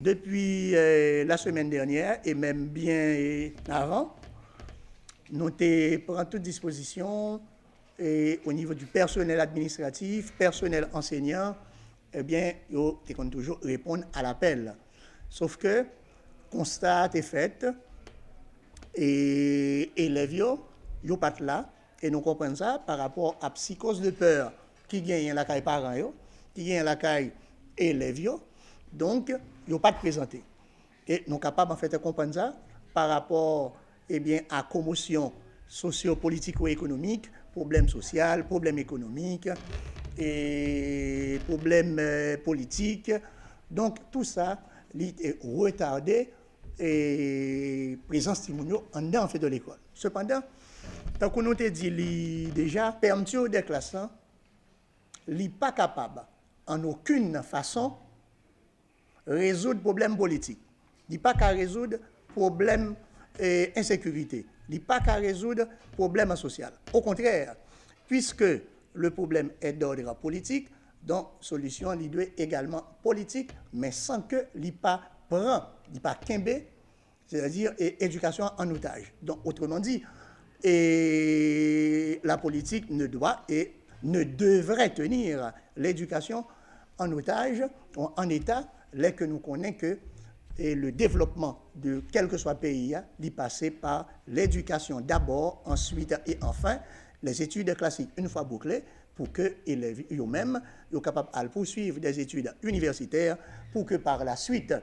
depuis la semaine dernière, et même bien avant, nous prenons toute disposition et au niveau du personnel administratif, personnel enseignant, eh bien, nous devons toujours répondre à l'appel. Sauf que, constat est fait, et élèves, ils pas là, et nous comprenons ça par rapport à la psychose de peur qui gagne la caille parents, qui gagne la caille élèves, donc, ils n'ont pas de présenté. Et nous sommes capables en fait, de comprendre ça par rapport eh bien, à commotion socio-politico-économique, problèmes sociaux, problèmes économiques, et problèmes politiques. Donc, tout ça est retardé et présence timounio en dedans en fait, de l'école. Cependant, tant qu'on nous a dit déjà, permettre des classes, n'est pas capable en aucune façon résoudre problème politique. Il n'est pas qu'à résoudre problème insécurité. Il n'est pas qu'à résoudre problème social. Au contraire, puisque le problème est d'ordre politique, donc solution il doit également politique, mais sans que l'IPA pas prend, il pas quimbe, c'est-à-dire éducation en otage. Donc autrement dit, la politique ne doit et ne devrait tenir l'éducation en otage, en état, là que nous connaissons que le développement de quel que soit pays, d'y passer par l'éducation d'abord, ensuite et enfin les études classiques une fois bouclées pour que les élèves eux-mêmes soient capables de poursuivre des études universitaires pour que par la suite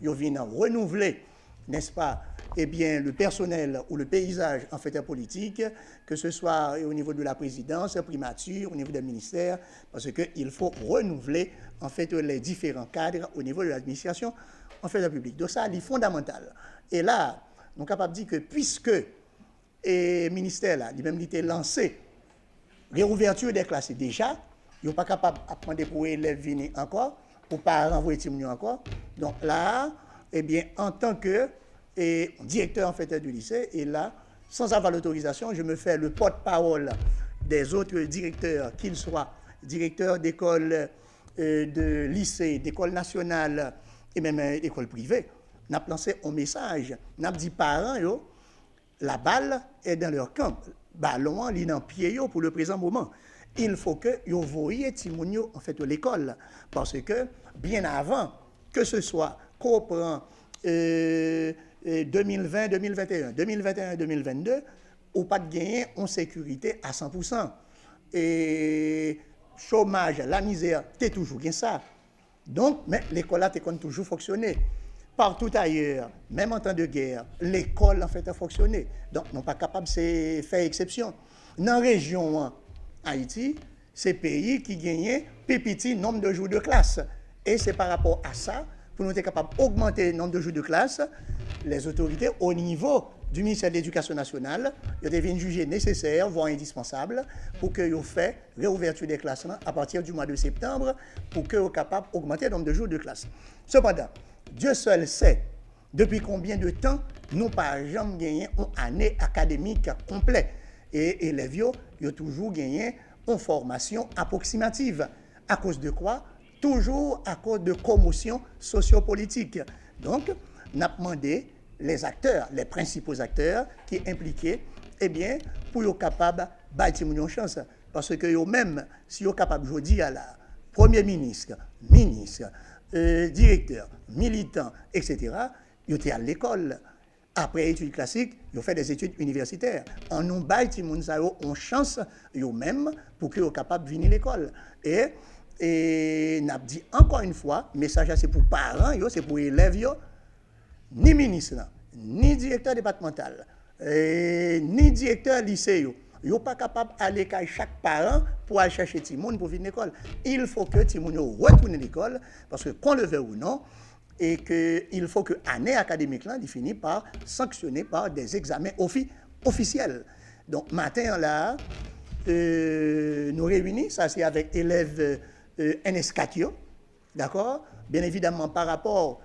ils viennent renouveler, n'est-ce pas, eh bien, le personnel ou le paysage en fait politique, que ce soit au niveau de la présidence, primature, au niveau des ministères, parce qu'il faut renouveler en fait les différents cadres au niveau de l'administration en fait publique. Donc ça, c'est fondamental. Et là, nous sommes capables de dire que puisque le ministère là, lui-même il était lancé réouverture des classes déjà, il n'est pas capable de prendre pour les élèves venir encore, pour ne pas renvoyer les encore. Donc là, eh bien, en tant que directeur en fait du lycée, et là, sans avoir l'autorisation, je me fais le porte-parole des autres directeurs, qu'ils soient directeurs d'école, de lycée, d'école nationale et même d'école privée. Nous avons lancé un message. Nous avons dit parents, yo, la balle est dans leur camp. Ballon, il est dans pied pour le présent moment. Il faut que vous voyez Timounio en fait l'école. Parce que bien avant que ce soit qu'on prend 2020, 2021, 2021, 2022, ou pas de gagner en sécurité à 100%. Et chômage, la misère, c'est toujours bien ça. Donc, mais l'école a toujours fonctionné. Partout ailleurs, même en temps de guerre, l'école en fait a fonctionné. Donc, nous ne sommes pas capables de faire exception. Dans la région Haïti, c'est pays qui gagnent petit nombre de jours de classe. Et c'est par rapport à ça, pour nous être capables d'augmenter le nombre de jours de classe, les autorités au niveau du ministère de l'Éducation nationale, ils deviennent jugés nécessaires, voire indispensables, pour qu'ils fassent réouverture des classes à partir du mois de septembre, pour qu'ils soient capables d'augmenter le nombre de jours de classe. Cependant, Dieu seul sait depuis combien de temps nous n'avons jamais gagné une année académique complète. Et les élèves ont toujours gagné une formation approximative. À cause de quoi? Toujours à cause de commotion sociopolitique. Donc, nous avons demandé les acteurs, les principaux acteurs qui sont impliqués, eh bien, pour être capables de bâtir une chance. Parce que eux-mêmes, si ils sont capables de dire à la Premier ministre, directeur, militant, etc., ils étaient à l'école. Après études classiques, ils ont fait des études universitaires. En nous bâti une chance eux-mêmes pour qu'ils soient capables de venir à l'école. Et n'a dit encore une fois, message c'est pour parents, c'est pour élèves, ni ministre, ni directeur départemental, ni directeur lycée, ils ne sont pas capables d'aller à chaque parent pour aller chercher Timoun pour venir à l'école. Il faut que Timoun retourne à l'école, parce que qu'on le veut ou non, et qu'il faut que l'année académique là, il finit par sanctionner par des examens officiels. Donc, matin là, nous réunissons, ça c'est avec élèves NS4, d'accord? Bien évidemment, par rapport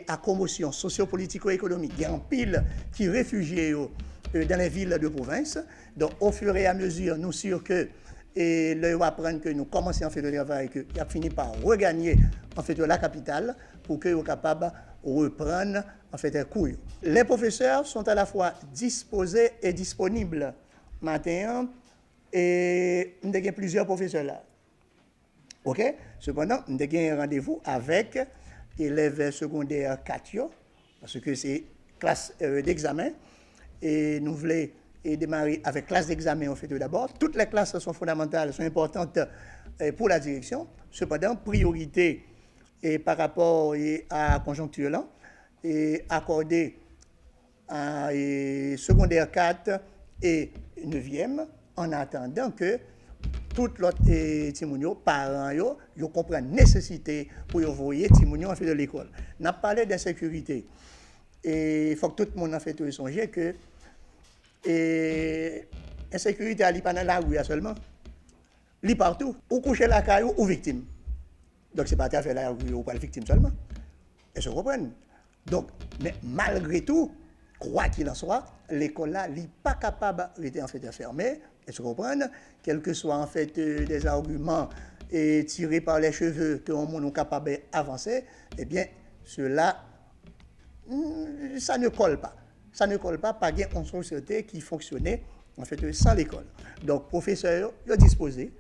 à commotion socio-politico-économique, il y a un pile qui réfugiés dans les villes de province. Donc, au fur et à mesure, nous sommes sûrs que le apprendre que nous commençons à faire le travail, qu'il a fini par regagner en fait la capitale pour qu'ils soient capables reprendre en fait un cours. Les professeurs sont à la fois disposés et disponibles. Matin, et nous avons plusieurs professeurs là. OK? Cependant, nous avons un rendez-vous avec élèves secondaires 4, parce que c'est classe d'examen. Et nous voulons démarrer avec classe d'examen, en fait, d'abord. Toutes les classes sont fondamentales, sont importantes pour la direction. Cependant, priorité et par rapport à la conjoncture là, et accordée à secondaire 4 et 9e, en attendant que toute l'autre Timounio, parents, ils comprennent la nécessité pour envoyer Timounio en fait de l'école. On a parlé d'insécurité. Et il faut que tout le monde en fait songer que l'insécurité n'est pas dans la rue seulement. Elle est partout. Ou coucher la caillou ou victime. Donc ce n'est pas à faire la rue ou pas la victime seulement. Et se comprennent. Donc, mais malgré tout, quoi qu'il en soit, l'école là n'est pas capable d'être en fait fermée. Et se comprendre, quels que soient en fait des arguments tirés par les cheveux que l'on est capable d'avancer, eh bien, cela, ça ne colle pas. Ça ne colle pas par une société qui fonctionnait en fait sans l'école. Donc, professeurs, ils sont disposés,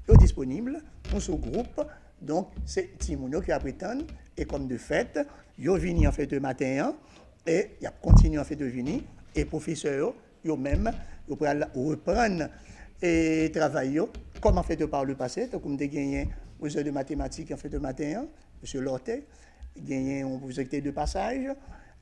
ils sont disponibles, on se groupe. Donc, c'est Timounio qui a prétendu, et comme de fait, ils sont venus en fait le matin, et ils continuent en fait de venir, et professeurs, eux-mêmes, ils peuvent reprendre et travailler comme en fait par le passé. Donc, comme des gagnants aux heures de mathématiques en fait de matin, M. Lortet, gagné un projet de passage,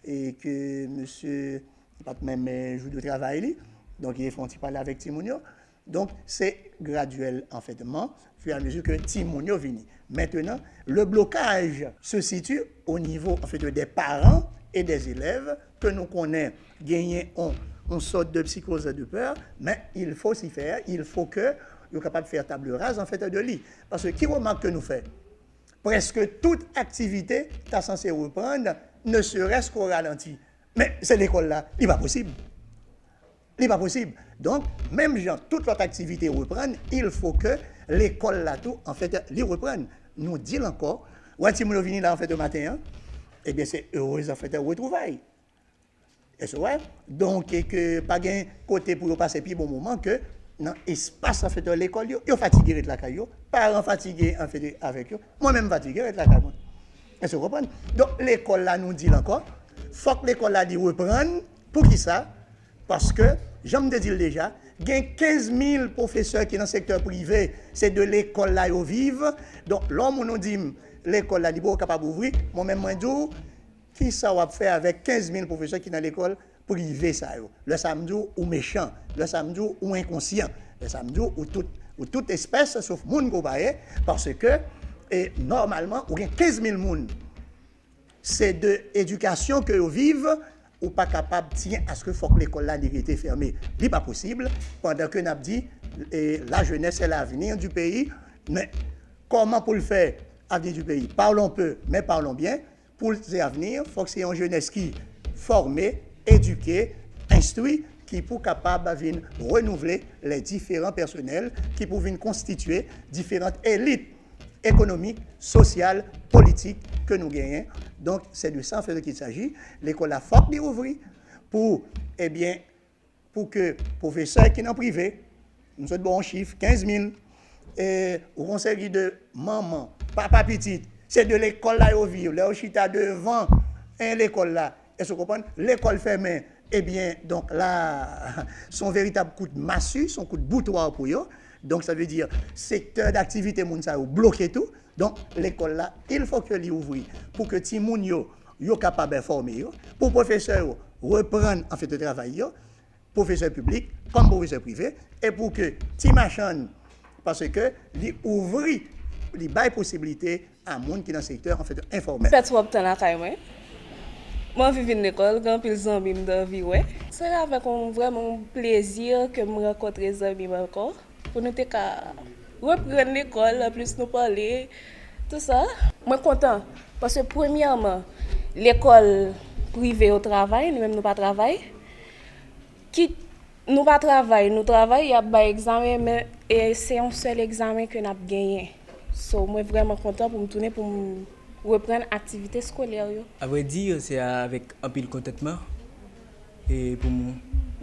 et que M. pas même jour de travail, donc ils font parler avec Timounio. Donc, c'est graduel en fait, au fur et à mesure que Timounio vient. Maintenant, le blocage se situe au niveau en fait, des parents et des élèves que nous connaissons gagner une sorte de psychose de peur, mais il faut s'y faire, il faut que nous soyons capables de faire table rase en fait de lit. Parce que qui remarque que nous faisons? Presque toute activité est censée reprendre, ne serait-ce qu'au ralenti. Mais c'est l'école là, il n'est pas possible. Il n'est pas possible. Donc, même genre, toute notre activité reprenne, il faut que l'école là tout, en fait, les reprenne. Nous disons encore, si nous venons là en fait de matin, eh bien c'est heureux en fait de retrouvailles. Est-ce vrai? Donc, et que pas un côté pour passer plus bon moment que dans l'espace en fait de l'école, ils fatigués de la caillou, parents fatigués en fait avec eux, moi-même fatigué de la caillou. Est-ce que vous comprenez? Donc, l'école là nous dit encore, il faut que l'école là dit reprendre. Pour qui ça? Parce que, j'aime te dire déjà, il y a 15 000 professeurs qui sont dans le secteur privé, c'est de l'école là où vivent. Donc, l'homme nous dit, l'école là, il est capable d'ouvrir. Moi-même, je dis, qui ça va faire avec 15 000 professeurs qui sont dans l'école privée, ça? Le samedi ou méchant, le samedi ou inconscient, le samedi ou toute espèce, sauf monde comparé, parce que, normalement, il y a 15 000 personnes. C'est de l'éducation que vous vivez, ou pas capable de tiens à ce que faut que l'école là été fermée. Ce n'est pas possible, pendant que nous avons dit la jeunesse est l'avenir du pays. Mais comment pour le faire, l'avenir du pays? Parlons peu, mais parlons bien. Pour l'avenir, il faut que c'est une jeunesse qui formée, éduquée, instruite, qui pour capable de renouveler les différents personnels, qui pour constituer différentes élites économiques, sociales, politiques que nous gagnons. Donc, c'est de ça en fait qu'il s'agit. L'école a fort bien ouvrir pour, pour que les professeurs qui sont en privé, nous sommes bon chiffre, 15 000, et au conseil de maman, papa petite, c'est de l'école là où vivent, là où chita devant l'école là. Et vous comprenez? L'école fermée, donc là, son véritable coup de massue, son coup de boutoir pour eux. Donc, ça veut dire secteur d'activité, moun sa bloqué tout. Donc, l'école là, il faut que l'ouvre pour que les gens soient capables de former, pour les professeurs reprendre en fait le travail, professeurs publics comme professeurs privés, et pour que les machins, parce que les ouvrir, les bail possibilité à monde qui est dans le secteur en fait informel. Moi, je vis à l'école, quand ils ont mis dans la vie, c'est avec vraiment plaisir que je rencontre les amis encore. Pour nous reprendre l'école, plus nous parler, tout ça. Moi, je suis content. Parce que, premièrement, l'école privée au travail, nous-mêmes, nous pas travail. Qui nous pas travail, nous travaillons, il y a un examen, mais c'est un seul examen que nous avons gagné. So, moi, vraiment content pour me tourner, pour me reprendre activité scolaire yo. À vrai dire, c'est avec un peu de contentement et pour me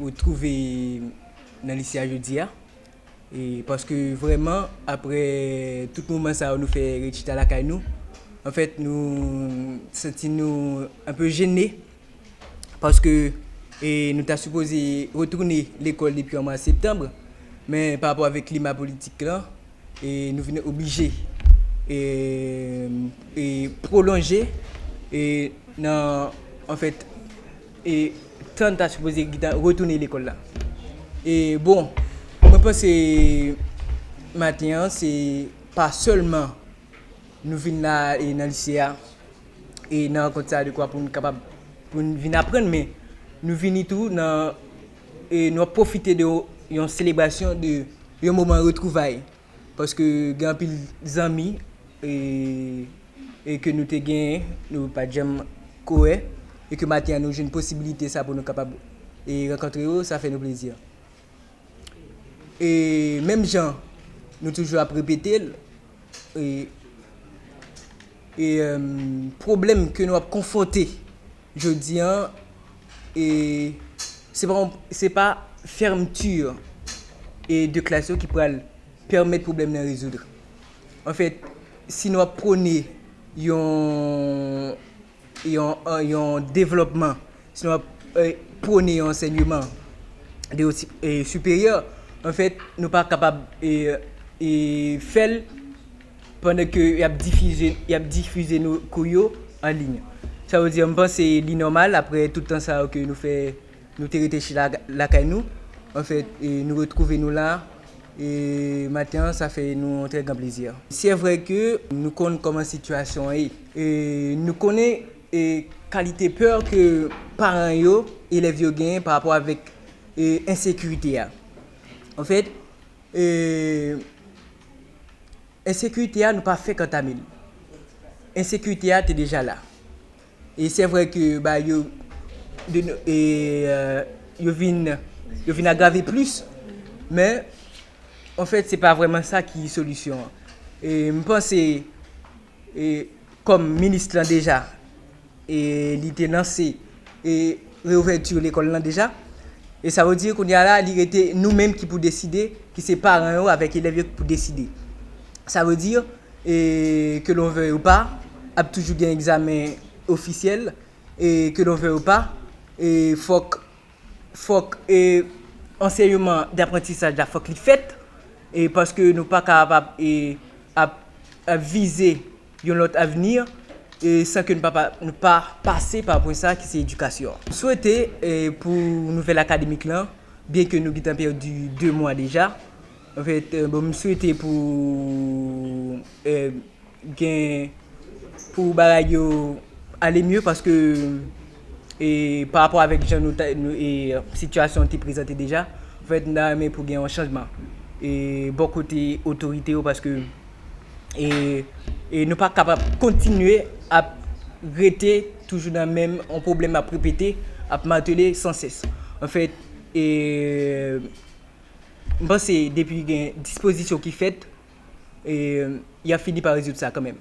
retrouver dans le lycée aujourd'hui. Et parce que vraiment, après tout moment ça nous fait réciter à la caille nous, en fait, nous sentons un peu gênés parce que nous avons supposé retourner l'école depuis le mois de septembre, mais par rapport avec le climat politique là, et nous venons obligés et prolonger et non, en fait et tant à supposé retourner l'école là. Et bon, je pense que maintenant c'est pas seulement nous venons là et dans le lycée et dans comme ça de quoi pour nous capable pour nous venir apprendre, mais nous venons tout dans et nous profiter de une célébration de un moment de retrouvailles parce que grand pile amis et que nous te gagné nous pas jamais coué et que maintenant nous j'ai une possibilité ça pour nous capable et rencontrer eux, ça fait nous plaisir. Et même gens nous toujours à répéter et problème que nous avons confronté je dis et c'est pas fermeture et de classe qui pourrait permettre problème de résoudre. En fait, si nous prenons un développement, si nous prenons un enseignement supérieur, en fait, nous pas capable et faire pendant que y a diffusé nos couillots en ligne. Ça veut dire je pense que c'est normal après tout le temps ça que nous fait nous t'arrêter chez la caille en fait et nous retrouver nous là et maintenant ça fait nous un très grand plaisir. C'est vrai que nous connaissons comment la situation est et nous connaissons et qualité peur que parents yo élèves yo gagnent par rapport avec insécurité. En fait insécurité nous pas fait quant à mille. Insécurité est déjà là. Et c'est vrai que yo viennent aggraver plus, mais en fait c'est pas vraiment ça qui est solution. Et je pense que comme ministre là déjà et il était lancé et réouverture l'école là déjà et ça veut dire qu'on y a là il était nous-mêmes qui pour décider qui c'est parents avec élèves pour décider. Ça veut dire que l'on veut ou pas a toujours un examen officiel et que l'on veut ou pas et faut et enseignement d'apprentissage là faut qu'il fait et parce que nous pas capable et à viser un autre avenir et sans que nous pas passer par point ça qui c'est éducation. Souhaiter pour nouvelle académique là bien que nous avons perdu 2 mois déjà. En fait je souhaiter pour pour aller mieux parce que et par rapport avec et situation qui présentée déjà en fait nous avons pour gagner un changement et bon côté autorité parce que et nous pas capable continuer à rester toujours dans le même un problème à répéter à marteler sans cesse en fait et je pense que depuis une disposition qui est faite et il a fini par résoudre ça quand même.